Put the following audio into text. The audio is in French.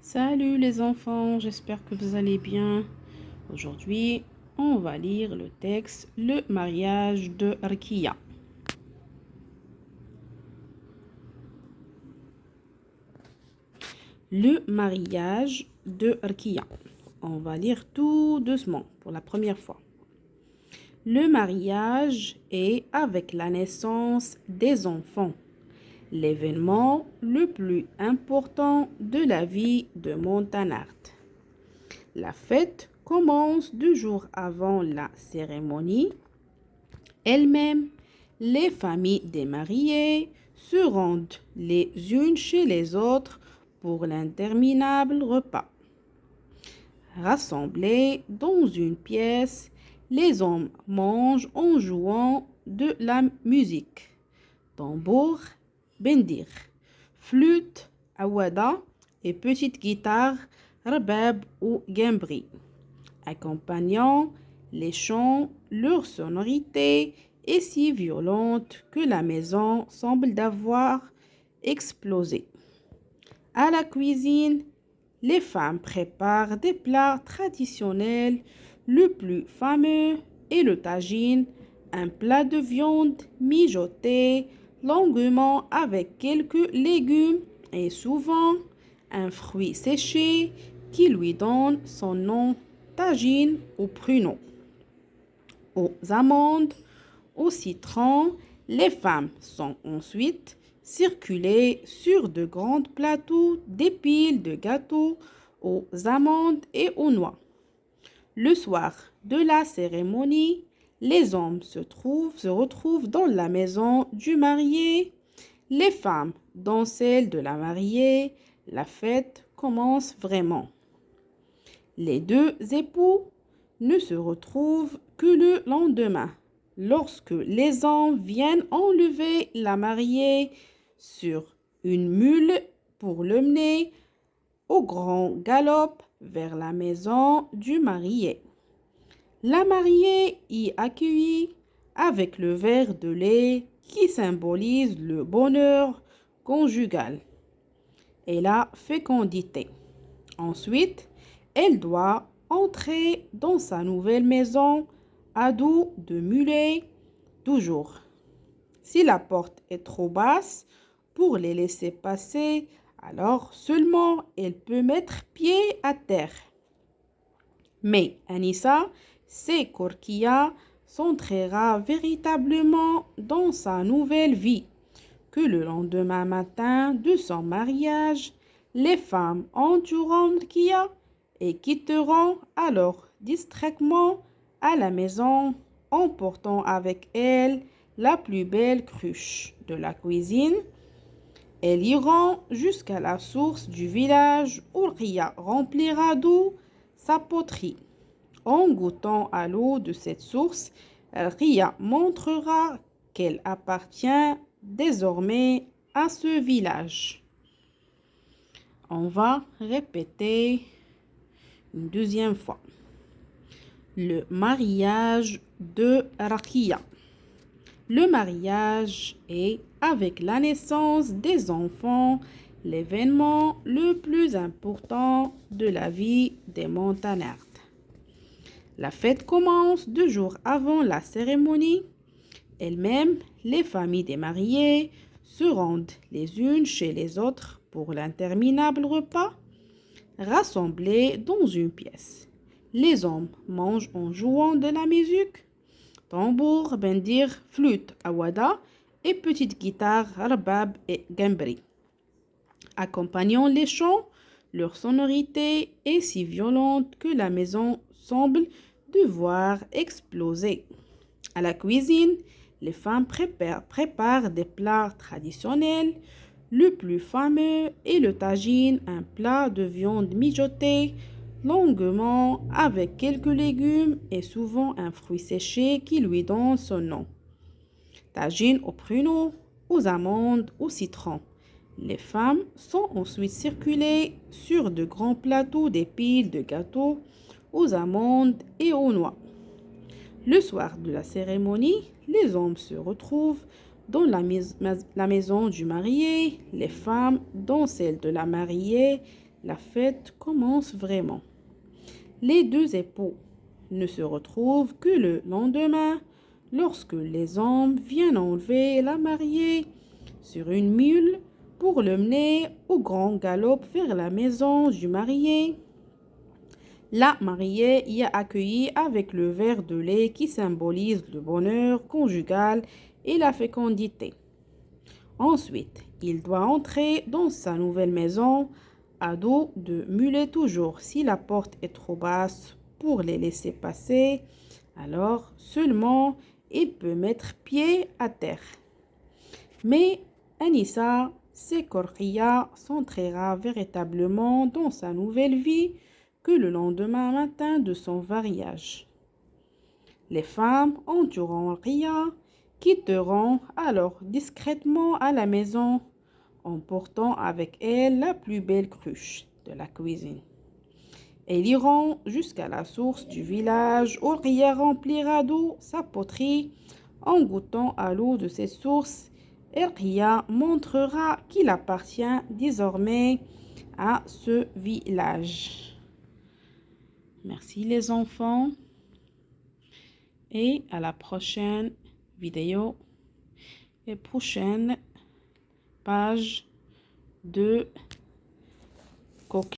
Salut les enfants, j'espère que vous allez bien. Aujourd'hui, on va lire le texte Le mariage de Arkia. Le mariage de Arkia. On va lire tout doucement pour la première fois. Le mariage est avec la naissance des enfants, l'événement le plus important de la vie de Montanart. La fête commence 2 jours avant la cérémonie. Elle-même, les familles des mariés se rendent les unes chez les autres pour l'interminable repas. Rassemblés dans une pièce, les hommes mangent en jouant de la musique. Tambour, bendir, flûte, awada et petite guitare, rabab ou gambri, accompagnant les chants. Leur sonorité est si violente que la maison semble d'avoir explosé. À la cuisine, les femmes préparent des plats traditionnels. Le plus fameux est le tagine, un plat de viande mijotée longuement avec quelques légumes et souvent un fruit séché qui lui donne son nom, tagine ou pruneau. Aux amandes, au citron, les femmes sont ensuite circulées sur de grands plateaux des piles de gâteaux aux amandes et aux noix. Le soir de la cérémonie, les hommes se retrouvent dans la maison du marié, les femmes dans celle de la mariée. La fête commence vraiment. Les deux époux ne se retrouvent que le lendemain, lorsque les hommes viennent enlever la mariée sur une mule pour l'emmener au grand galop vers la maison du marié. La mariée y accueillit avec le verre de lait qui symbolise le bonheur conjugal et la fécondité. Ensuite, elle doit entrer dans sa nouvelle maison à dos de mulet, toujours. Si la porte est trop basse pour les laisser passer, alors seulement elle peut mettre pied à terre. Mais Anissa sait qu'Orkia s'entrera véritablement dans sa nouvelle vie, que le lendemain matin de son mariage, les femmes entoureront Orkia et quitteront alors distraitement à la maison, emportant avec elles la plus belle cruche de la cuisine. Elles iront jusqu'à la source du village où Ria remplira d'eau sa poterie. En goûtant à l'eau de cette source, Ria montrera qu'elle appartient désormais à ce village. On va répéter une deuxième fois. Le mariage de Rakia. Le mariage est, avec la naissance des enfants, l'événement le plus important de la vie des Montanards. La fête commence 2 jours avant la cérémonie. Elle-même, les familles des mariés se rendent les unes chez les autres pour l'interminable repas. Rassemblés dans une pièce, les hommes mangent en jouant de la musique. Tambour, bendir, flûte, awada et petite guitare, rabab et gambri. Accompagnant les chants, leur sonorité est si violente que la maison semble devoir exploser. À la cuisine, les femmes préparent des plats traditionnels. Le plus fameux est le tagine, un plat de viande mijotée longuement avec quelques légumes et souvent un fruit séché qui lui donne son nom. Tagine au pruneau, aux amandes, au citron. Les femmes sont ensuite circulées sur de grands plateaux des piles de gâteaux aux amandes et aux noix. Le soir de la cérémonie, les hommes se retrouvent dans la maison du marié, les femmes dans celle de la mariée, La fête commence vraiment. Les deux époux ne se retrouvent que le lendemain, lorsque les hommes viennent enlever la mariée sur une mule pour le mener au grand galop vers la maison du marié. La mariée y est accueillie avec le verre de lait qui symbolise le bonheur conjugal et la fécondité. Ensuite, il doit entrer dans sa nouvelle maison à dos de mulet toujours. Si la porte est trop basse pour les laisser passer, alors seulement il peut mettre pied à terre. Mais Anissa sait qu'Orkia s'entrera véritablement dans sa nouvelle vie que le lendemain matin de son mariage. Les femmes entourant Orkia quitteront alors discrètement à la maison, emportant avec elles la plus belle cruche de la cuisine. Elles iront jusqu'à la source du village où Orkia remplira d'eau sa poterie. En goûtant à l'eau de ces sources, Orkia montrera qu'il appartient désormais à ce village. Merci les enfants et à la prochaine vidéo et prochaine page de coquille.